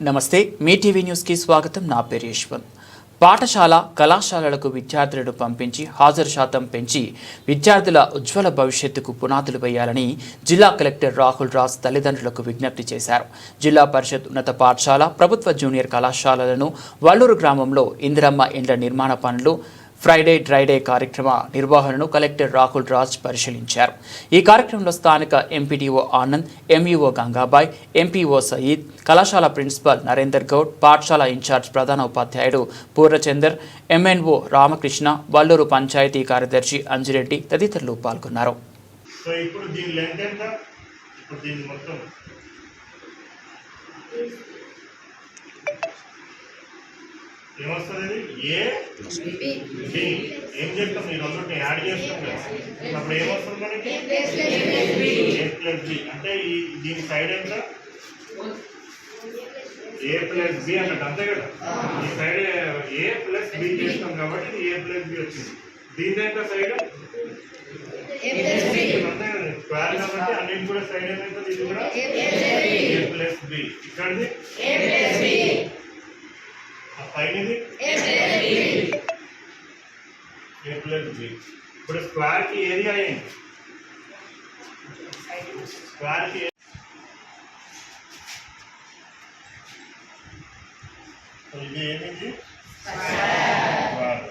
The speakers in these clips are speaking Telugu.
నమస్తే మీ టీవీ న్యూస్కి స్వాగతం. నా పేరు యశ్వంత్. పాఠశాల కళాశాలలకు విద్యార్థులను పంపించి హాజరు శాతం పెంచి విద్యార్థుల ఉజ్వల భవిష్యత్తుకు పునాదులు వేయాలని జిల్లా కలెక్టర్ రాహుల్ రాజ్ తల్లిదండ్రులకు విజ్ఞప్తి చేశారు. జిల్లా పరిషత్ ఉన్నత పాఠశాల, ప్రభుత్వ జూనియర్ కళాశాలలను వల్లూరు గ్రామంలో ఇందిరమ్మ ఇండ్ల నిర్మాణ పనులు, ఫ్రైడే డ్రైడే కార్యక్రమ నిర్వహణను కలెక్టర్ రాహుల్ రాజ్ పరిశీలించారు. ఈ కార్యక్రమంలో స్థానిక M P D O Anand, M E O Gangabai, M P O Saeed, కళాశాల ప్రిన్సిపల్ నరేందర్ గౌడ్, పాఠశాల ఇన్ఛార్జ్ ప్రధాన ఉపాధ్యాయుడు పూర్ణచందర్, ఎంఎన్ఓ రామకృష్ణ, వల్లూరు పంచాయతీ కార్యదర్శి అంజిరెడ్డి తదితరులు పాల్గొన్నారు. ఏమొస్తుంది? ఏ బి ఏం చేస్తాం? మీరు అందరిని యాడ్ చేస్తాం కదా, అప్పుడు ఏమొస్తుంది మనకి? ఏ ప్లస్ బి. అంటే దీని సైడ్ ఎంత? ఏ ప్లస్ బి అన్నట్టు, అంతే కదా. ఈ సైడ్ ఏ ప్లస్ బి చేస్తాం కాబట్టి ఇది ఏ ప్లస్ బి వచ్చింది. దీని ఎంత సైడ్? అంతే కదా, స్క్వేర్ కాబట్టి అన్నిటి కూడా సైడ్ ఏమవుతుంది? ఇది కూడా ఏ ప్లస్ బి. ఇక్కడిది పైనది ఏ ప్లస్ బి. ఇప్పుడు స్క్వేర్ కి ఏరియా ఏంటి? స్క్వేర్ కి ఇది ఏమిటి? స్క్వేర్.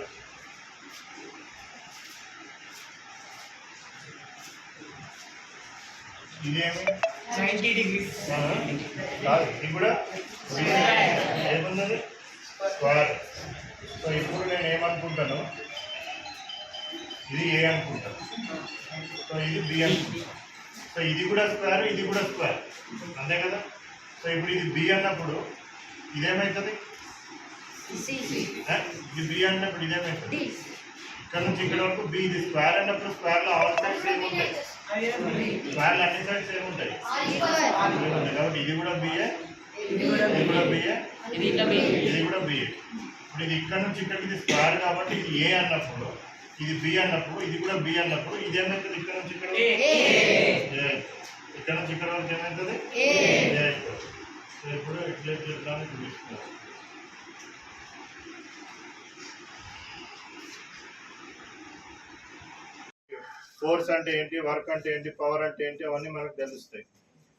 ఇదేమి 90 డిగ్రీస్. ఇది కూడా ఏమున్నది? స్క్వేర్. సో ఇప్పుడు నేను ఏమనుకుంటాను, ఇది ఏ అనుకుంటాను, సో ఇది బి అనుకుంటాను. సో ఇది కూడా స్క్వేర్, ఇది కూడా స్క్వేర్, అంతే కదా. సో ఇప్పుడు ఇది బి అన్నప్పుడు ఇదేమవుతుంది? ఇది బి అన్నప్పుడు ఇదేమవుతుంది? ఇక్కడ నుంచి ఇక్కడ వరకు బి. ఇది స్క్వేర్ అన్నప్పుడు స్క్వేర్లో ఆల్ సైడ్స్ ఏముంటాయి? స్క్వేర్లు అన్ని సైడ్స్ ఏముంటాయి? కాబట్టి ఇది కూడా బిఏ, ఇది కూడా బిఏ, ఇది కూడా బిఏ. ఇప్పుడు ఇది ఇక్కడ నుంచి ఇక్కడికి ఇది స్క్వేర్ కాబట్టి ఇది ఏ అన్నప్పుడు, ఇది బి అన్నప్పుడు, ఇది కూడా బి అన్నప్పుడు ఇది ఏమవుతుంది? ఇక్కడ నుంచి ఇక్కడ ఇక్కడ నుంచి ఇక్కడ వరకు ఏమవుతుంది? సో ఇప్పుడు ఇట్లా ఇట్లా చూపిస్తున్నారు. ఫోర్స్ అంటే ఏంటి, వర్క్ అంటే ఏంటి, పవర్ అంటే ఏంటి, అవన్నీ మనకు తెలుస్తాయి.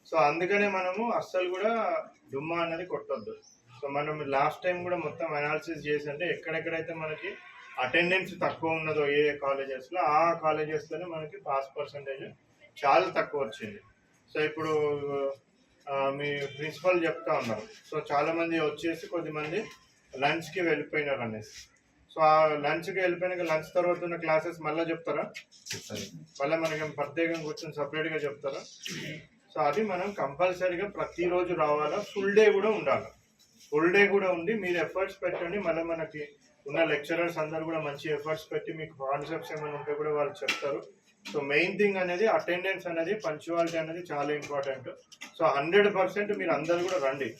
సో అందుకనే మనము అస్సలు కూడా డుమ్మా అనేది కొట్టొద్దు. సో మనం లాస్ట్ టైం కూడా మొత్తం అనాలిసిస్ చేసి అంటే ఎక్కడెక్కడైతే మనకి అటెండెన్స్ తక్కువ ఉన్నదో ఏ కాలేజెస్లో, ఆ కాలేజెస్లోనే మనకి పాస్ పర్సంటేజ్ చాలా తక్కువ వచ్చింది. సో ఇప్పుడు మీ ప్రిన్సిపల్ చెప్తా ఉన్నారు. సో చాలామంది వచ్చేసి కొద్దిమంది లంచ్కి వెళ్ళిపోయినారు అనేసి. సో ఆ లంచ్కి వెళ్ళిపోయినాక లంచ్ తర్వాత ఉన్న క్లాసెస్ మళ్ళీ చెప్తారా? మళ్ళీ మనకి ప్రత్యేకంగా కూర్చొని సపరేట్గా చెప్తారా? సో అది మనం కంపల్సరీగా ప్రతిరోజు రావాలా, ఫుల్ డే కూడా ఉండాలి. ఫుల్ డే కూడా ఉండి మీరు ఎఫర్ట్స్ పెట్టండి. మళ్ళీ మనకి ఉన్న లెక్చరర్స్ అందరూ కూడా మంచి ఎఫర్ట్స్ పెట్టి మీకు కాన్సెప్ట్స్ ఏమైనా ఉంటే కూడా వాళ్ళు చెప్తారు. సో మెయిన్ థింగ్ అనేది అటెండెన్స్ అనేది, పంక్చువాలిటీ అనేది చాలా ఇంపార్టెంట్. సో 100% మీరు అందరు కూడా రండి.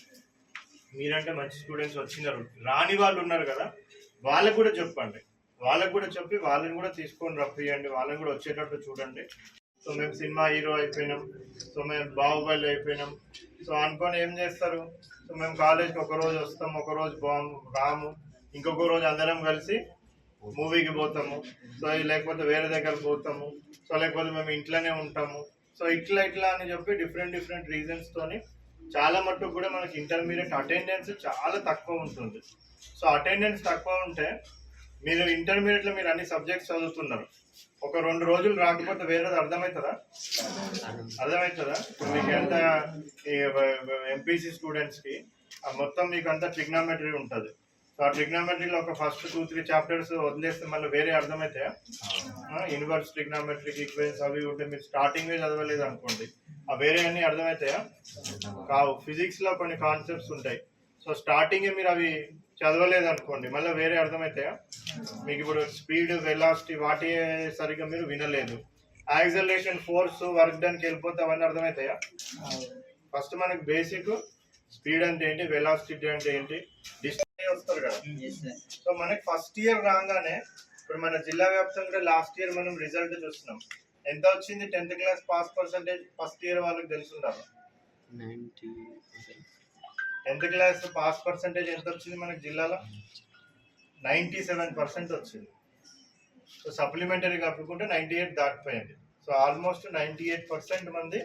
మీరంటే మంచి స్టూడెంట్స్ వచ్చినారు, రాని వాళ్ళు ఉన్నారు కదా, వాళ్ళకు కూడా చెప్పండి. వాళ్ళకు కూడా చెప్పి వాళ్ళని కూడా తీసుకొని రప్పియండి, వాళ్ళని కూడా వచ్చేటట్టు చూడండి. సో మేము సినిమా హీరో అయిపోయినాం, సో మేము బాహుబలి అయిపోయినాం, సో అనుకొని ఏం చేస్తారు? సో మేము కాలేజ్కి ఒకరోజు వస్తాం, ఒకరోజు రాము, ఇంకొక రోజు అందరం కలిసి మూవీకి పోతాము, సో లేకపోతే వేరే దగ్గరకు పోతాము, సో లేకపోతే మేము ఇంట్లోనే ఉంటాము. సో ఇట్లా అని చెప్పి డిఫరెంట్ రీజన్స్తోని చాలా మట్టుకు కూడా మనకి ఇంటర్మీడియట్ అటెండెన్స్ చాలా తక్కువ ఉంటుంది. సో అటెండెన్స్ తక్కువ ఉంటే మీరు ఇంటర్మీడియట్లో మీరు అన్ని సబ్జెక్ట్స్ చదువుతున్నారు, ఒక 2 రోజులు రాకపోతే వేరేది అర్థమవుతుందా? మీకు ఎంత ఎంపీసీ స్టూడెంట్స్కి మొత్తం మీకు అంతా ట్రిగ్నామెట్రీ ఉంటుంది. సో ఆ ట్రిగ్నామెట్రీలో ఒక ఫస్ట్ 2-3 చాప్టర్స్ వదిలేస్తే మళ్ళీ వేరే అర్థమవుతాయా? ఇన్వర్స్ ట్రిగ్నామెట్రిక్ ఈక్వేషన్స్ అవి ఉంటే మీరు స్టార్టింగ్ చదవలేదు అనుకోండి, ఆ వేరే అన్నీ అర్థమవుతాయా? కావు. ఫిజిక్స్లో కొన్ని కాన్సెప్ట్స్ ఉంటాయి, సో స్టార్టింగే మీరు అవి చదవలేదు అనుకోండి, మళ్ళీ వేరే అర్థమవుతాయా? మీకు ఇప్పుడు స్పీడ్, వెలాసిటీ వాటి సరిగ్గా మీరు వినలేదు, యాక్సలరేషన్, ఫోర్స్, వర్క్ డన్కి వెళ్ళిపోతే అవన్నీ అర్థమవుతాయా? ఫస్ట్ మనకి బేసిక్ స్పీడ్ అంటే ఏంటి, వెలాసిటీ అంటే ఏంటి, డిస్టెన్స్ వస్తారు కదా. సో మనకి ఫస్ట్ ఇయర్ రాగానే ఇప్పుడు మన జిల్లా వ్యాప్తంగా లాస్ట్ ఇయర్ మనం రిజల్ట్ చూస్తున్నాం. ఎంత వచ్చింది 10th class pass percentage? First year వాళ్ళకి తెలుసుండాలి. 10th క్లాస్ పాస్ పర్సంటేజ్ ఎంత వచ్చింది మనకి జిల్లాలో? 97% వచ్చింది. సో సప్లిమెంటరీ కప్పుకుంటే 98 దాటిపోయింది. సో ఆల్మోస్ట్ 98% మంది,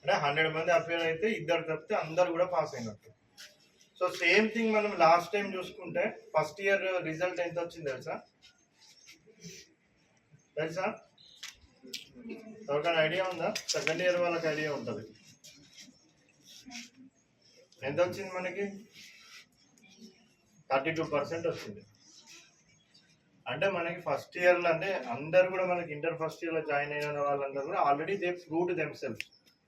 అంటే 100 మంది అపేర్ అయితే ఇద్దరు తప్పితే అందరు కూడా పాస్ అయినట్టు. సో సేమ్ థింగ్ మనం లాస్ట్ టైం చూసుకుంటే ఫస్ట్ ఇయర్ రిజల్ట్ ఎంత వచ్చింది తెలుసా? ఎవరికైనా ఐడియా ఉందా? సెకండ్ ఇయర్ వాళ్ళకి ఐడియా ఉంటుంది. ఎంత వచ్చింది మనకి? 32% వచ్చింది. అంటే మనకి ఫస్ట్ ఇయర్లో, అంటే అందరు కూడా మనకి ఇంటర్ ఫస్ట్ ఇయర్లో జాయిన్ అయిన వాళ్ళందరూ కూడా ఆల్రెడీ దే ప్రూవ్డ్ దెమ్సెల్ఫ్.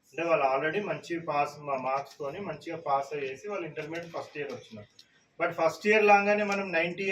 అంటే వాళ్ళు ఆల్రెడీ మంచి పాస్ మార్క్స్ తోని మంచిగా పాస్ అయ్యేసి వాళ్ళు ఇంటర్మీడియట్ ఫస్ట్ ఇయర్ వచ్చినారు. బట్ ఫస్ట్ ఇయర్ లాగానే మనం 98